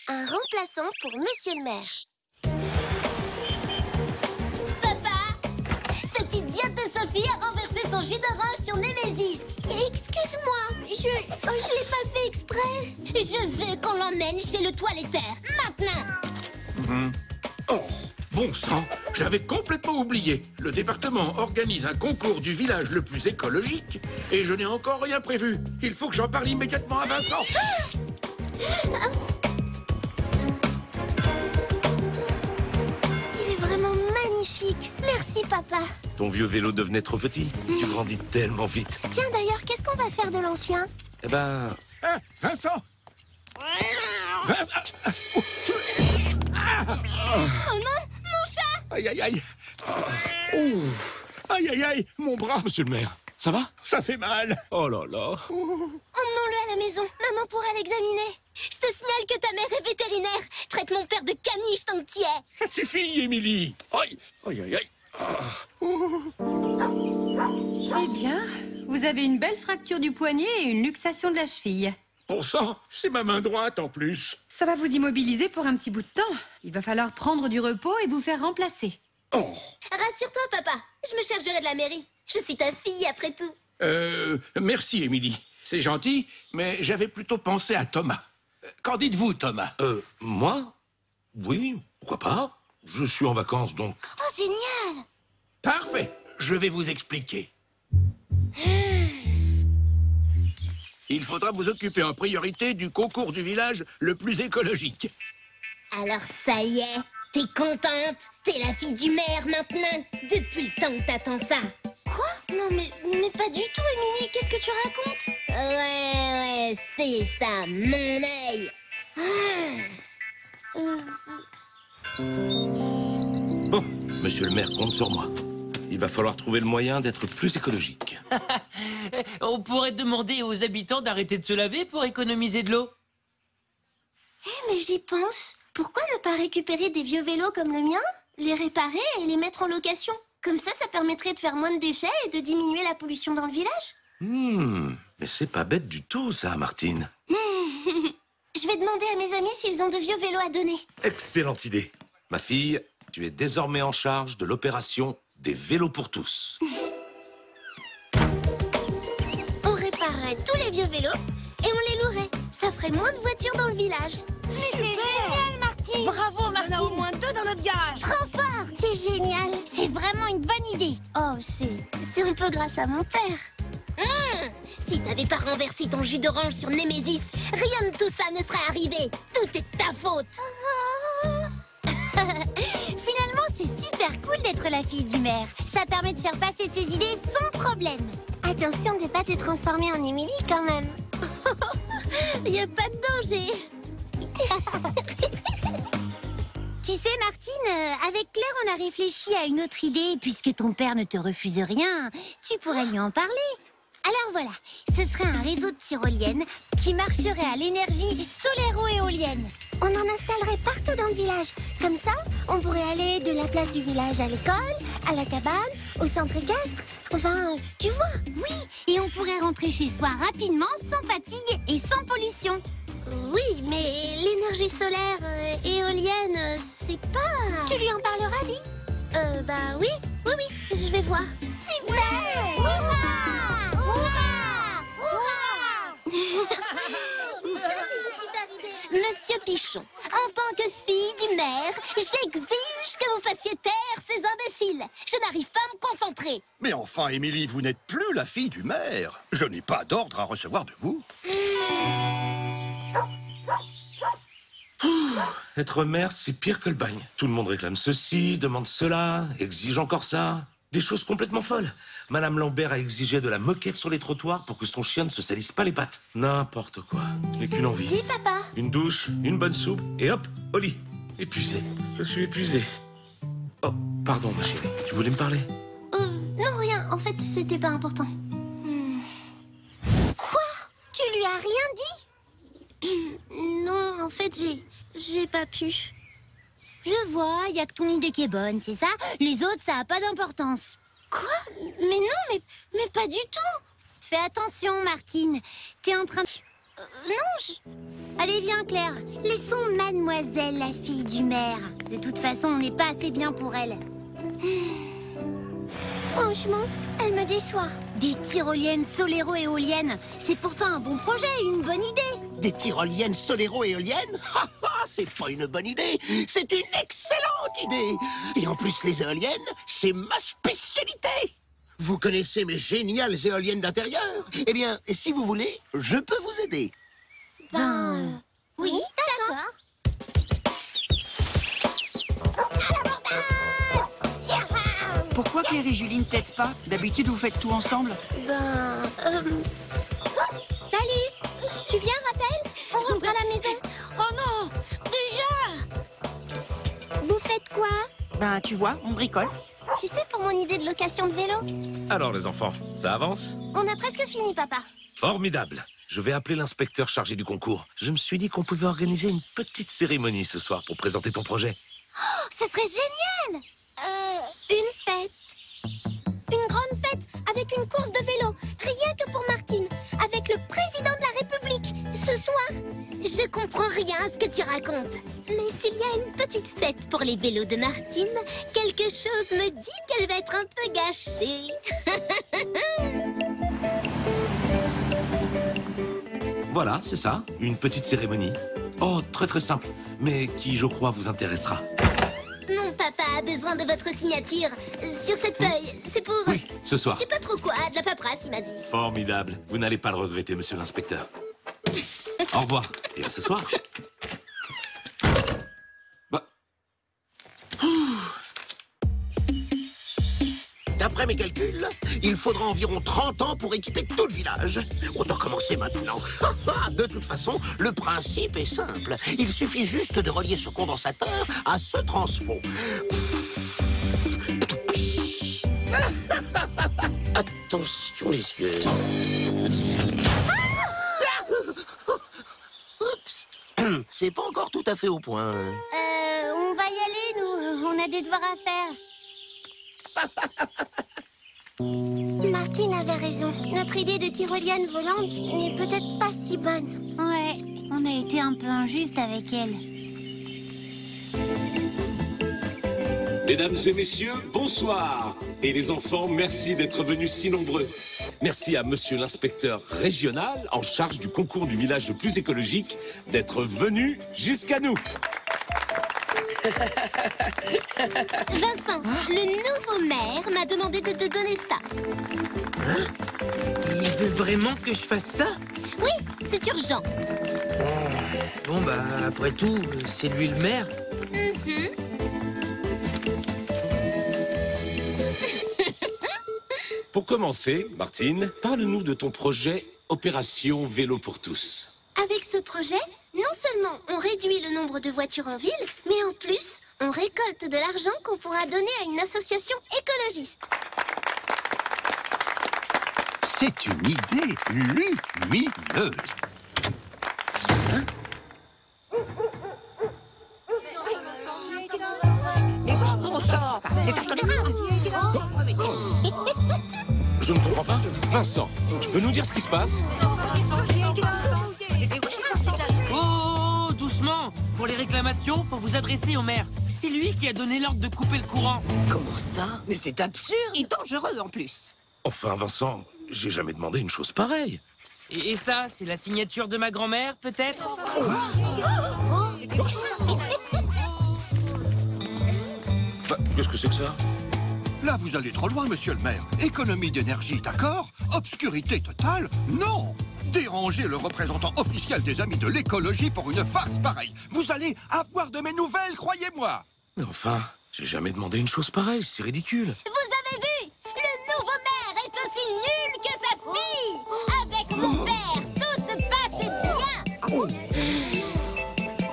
Un remplaçant pour Monsieur le maire. Papa, cette idiote de Sophie a renversé son jus d'orange sur Némésis. Excuse-moi, je l'ai pas fait exprès. Je veux qu'on l'emmène chez le toiletteur, maintenant. Oh, bon sang, j'avais complètement oublié. Le département organise un concours du village le plus écologique et je n'ai encore rien prévu. Il faut que j'en parle immédiatement à Vincent. Il est vraiment magnifique. Merci, papa. Ton vieux vélo devenait trop petit. Tu grandis tellement vite. Tiens, d'ailleurs, qu'est-ce qu'on va faire de l'ancien? Eh ben... Ah, Vincent. Oh non, mon chat! Aïe, aïe, aïe. Aïe, aïe, aïe, mon bras. Monsieur le maire, ça va? Ça fait mal. Oh là là. Emmenons-le à la maison. Maman pourra l'examiner. Je te signale que ta mère est vétérinaire. Traite mon père de caniche tant que t'y es. Ça suffit, Émilie. Aïe, aïe, aïe, aïe. Eh bien, vous avez une belle fracture du poignet et une luxation de la cheville. Bon sang, c'est ma main droite en plus. Ça va vous immobiliser pour un petit bout de temps. Il va falloir prendre du repos et vous faire remplacer. Oh. Rassure-toi, papa. Je me chargerai de la mairie. Je suis ta fille, après tout. Merci, Émilie. C'est gentil, mais j'avais plutôt pensé à Thomas. Qu'en dites-vous, Thomas? Moi? Oui, pourquoi pas? Je suis en vacances, donc... Oh, génial! Parfait. Je vais vous expliquer. Il faudra vous occuper en priorité du concours du village le plus écologique. Alors ça y est, t'es contente? T'es la fille du maire maintenant? Depuis le temps que t'attends ça. Quoi? Non, mais pas du tout, Émilie. Qu'est-ce que tu racontes? Ouais, c'est ça, mon œil. Bon, monsieur le maire compte sur moi. Il va falloir trouver le moyen d'être plus écologique. On pourrait demander aux habitants d'arrêter de se laver pour économiser de l'eau. Mais j'y pense. Pourquoi ne pas récupérer des vieux vélos comme le mien, les réparer et les mettre en location? Comme ça permettrait de faire moins de déchets et de diminuer la pollution dans le village. Mais c'est pas bête du tout, ça, Martine. Je vais demander à mes amis s'ils ont de vieux vélos à donner. Excellente idée. Ma fille, tu es désormais en charge de l'opération des vélos pour tous. On réparerait tous les vieux vélos et on les louerait. Ça ferait moins de voitures dans le village. Mais c'est génial, Martine! Bravo, Martine! On a au moins 2 dans notre garage. Trop fort! C'est génial! C'est vraiment une bonne idée. Oh, c'est un peu grâce à mon père. Si t'avais pas renversé ton jus d'orange sur Némésis, rien de tout ça ne serait arrivé. Tout est de ta faute. Finalement, c'est super cool d'être la fille du maire. Ça permet de faire passer ses idées sans problème. Attention de ne pas te transformer en Émilie quand même. Y a pas de danger. Tu sais, Martine, avec Claire, on a réfléchi à une autre idée. Puisque ton père ne te refuse rien, tu pourrais lui en parler. Alors voilà, ce serait un réseau de tyroliennes qui marcherait à l'énergie solaire-éolienne. On en installerait partout dans le village. Comme ça, on pourrait aller de la place du village à l'école, à la cabane, au centre équestre. Enfin, tu vois. Oui, et on pourrait rentrer chez soi rapidement, sans fatigue et sans pollution. Oui, mais l'énergie solaire éolienne, c'est pas... Tu lui en parleras, Vi? Bah oui, je vais voir. Super! Hurrah! Hurrah! Hurrah! Me Monsieur Pichon, en tant que fille du maire, j'exige que vous fassiez taire ces imbéciles. Je n'arrive pas à me concentrer. Mais enfin, Émilie, vous n'êtes plus la fille du maire. Je n'ai pas d'ordre à recevoir de vous. Être maire, c'est pire que le bagne. Tout le monde réclame ceci, demande cela, exige encore ça. Des choses complètement folles. Madame Lambert a exigé de la moquette sur les trottoirs pour que son chien ne se salisse pas les pattes. N'importe quoi. Je n'ai qu'une envie. Dis, papa. Une douche, une bonne soupe, et hop, au lit. Épuisé. Je suis épuisé. Oh, pardon, ma chérie. Tu voulais me parler? Non, rien. En fait, c'était pas important. Quoi? Tu lui as rien dit? Non, en fait, j'ai pas pu. Je vois, y a que ton idée qui est bonne, c'est ça? Les autres, ça a pas d'importance. Quoi? Mais non, mais pas du tout. Fais attention, Martine. T'es en train de... Allez, viens, Claire. Laissons mademoiselle, la fille du maire. De toute façon, on n'est pas assez bien pour elle. Franchement, elle me déçoit. Des tyroliennes soléro-éoliennes, c'est pourtant un bon projet, une bonne idée. Des tyroliennes soléro-éoliennes? C'est pas une bonne idée, c'est une excellente idée. Et en plus, les éoliennes, c'est ma spécialité. Vous connaissez mes géniales éoliennes d'intérieur? Eh bien, si vous voulez, je peux vous aider. Oui, d'accord. Pourquoi Claire et Julie ne t'aident pas? D'habitude, vous faites tout ensemble. Salut. Tu viens, Rappel? On rentre à la maison. Oh non, déjà! Vous faites quoi? Tu vois, on bricole. Tu sais, pour mon idée de location de vélo, Alors, les enfants, ça avance? on a presque fini, papa. Formidable. Je vais appeler l'inspecteur chargé du concours. Je me suis dit qu'on pouvait organiser une petite cérémonie ce soir pour présenter ton projet. Oh, ce serait génial. Une fête. Une grande fête avec une course de vélo. Rien que pour Martine. Avec le président de la République. Ce soir. Je comprends rien à ce que tu racontes. Mais s'il y a une petite fête pour les vélos de Martine, quelque chose me dit qu'elle va être un peu gâchée. Voilà, c'est ça, une petite cérémonie. Oh, très très simple, mais qui, je crois, vous intéressera. Mon papa a besoin de votre signature sur cette feuille. C'est pour... Oui, ce soir. Je sais pas trop quoi, de la paperasse, il m'a dit. Formidable. Vous n'allez pas le regretter, monsieur l'inspecteur. Au revoir, et à ce soir. D'après mes calculs, il faudra environ 30 ans pour équiper tout le village. Autant commencer maintenant. De toute façon, le principe est simple. Il suffit juste de relier ce condensateur à ce transfo. Attention les yeux. Oups. C'est pas encore tout à fait au point. On va y aller, nous. On a des devoirs à faire. Martine avait raison. Notre idée de tyrolienne volante n'est peut-être pas si bonne. Ouais, on a été un peu injuste avec elle. Mesdames et messieurs, bonsoir. Et les enfants, merci d'être venus si nombreux. Merci à monsieur l'inspecteur régional en charge du concours du village le plus écologique d'être venu jusqu'à nous. Vincent, le nouveau maire m'a demandé de te donner ça. Hein? Il veut vraiment que je fasse ça? Oui, c'est urgent. Bon, bah, après tout, c'est lui le maire. Pour commencer, Martine, parle-nous de ton projet Opération Vélo pour tous. Avec ce projet, non seulement on réduit le nombre de voitures en ville, mais en plus, on récolte de l'argent qu'on pourra donner à une association écologiste. C'est une idée lumineuse. Je ne comprends pas. Vincent, tu peux nous dire ce qui se passe? Oh, doucement. Pour les réclamations, faut vous adresser au maire. C'est lui qui a donné l'ordre de couper le courant. Comment ça? Mais c'est absurde et dangereux en plus. Enfin, Vincent, j'ai jamais demandé une chose pareille. Et ça, c'est la signature de ma grand-mère, peut-être? Bah, qu'est-ce que c'est que ça? Là, vous allez trop loin, monsieur le maire. Économie d'énergie, d'accord. Obscurité totale, non. Déranger le représentant officiel des Amis de l'écologie pour une farce pareille. Vous allez avoir de mes nouvelles, croyez-moi. Mais enfin, j'ai jamais demandé une chose pareille, c'est ridicule. Vous avez vu? Le nouveau maire est aussi nul que sa fille. Avec mon père, tout se passait bien.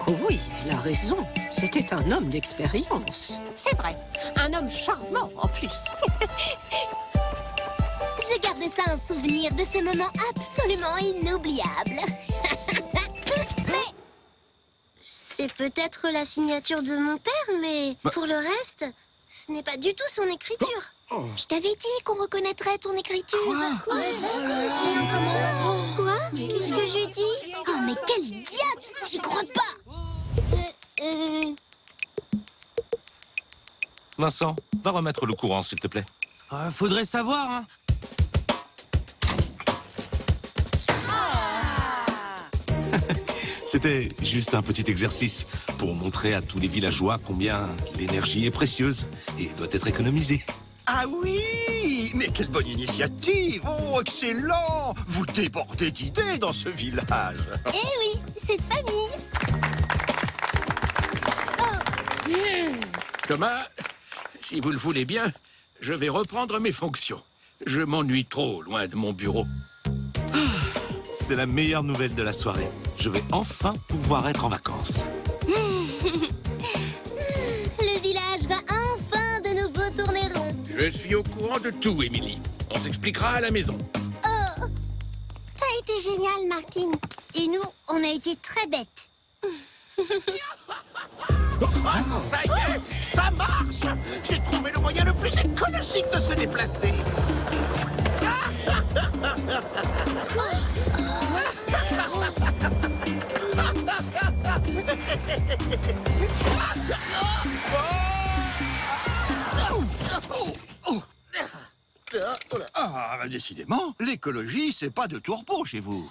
Oh oui, il a raison. C'était un homme d'expérience. C'est vrai, un homme charmant en plus. Je garde ça en souvenir de ces moments absolument inoubliables. C'est peut-être la signature de mon père, mais pour le reste, ce n'est pas du tout son écriture. Je t'avais dit qu'on reconnaîtrait ton écriture. Quoi? Qu'est-ce que j'ai dit? Oh, mais quelle idiote! J'y crois pas! Vincent, va remettre le courant, s'il te plaît. Faudrait savoir, hein. C'était juste un petit exercice pour montrer à tous les villageois combien l'énergie est précieuse et doit être économisée. Ah oui, mais quelle bonne initiative. Oh, excellent. Vous débordez d'idées dans ce village. Eh oui, cette famille. Thomas, si vous le voulez bien, je vais reprendre mes fonctions. Je m'ennuie trop loin de mon bureau. C'est la meilleure nouvelle de la soirée. Je vais enfin pouvoir être en vacances. Le village va enfin de nouveau tourner rond. Je suis au courant de tout, Émilie. On s'expliquera à la maison. Oh, t'as été génial, Martine. Et nous, on a été très bêtes. Ça y est, ça marche. J'ai trouvé le moyen le plus écologique de se déplacer. Ah, bah, décidément, l'écologie, c'est pas de tourpeau chez vous.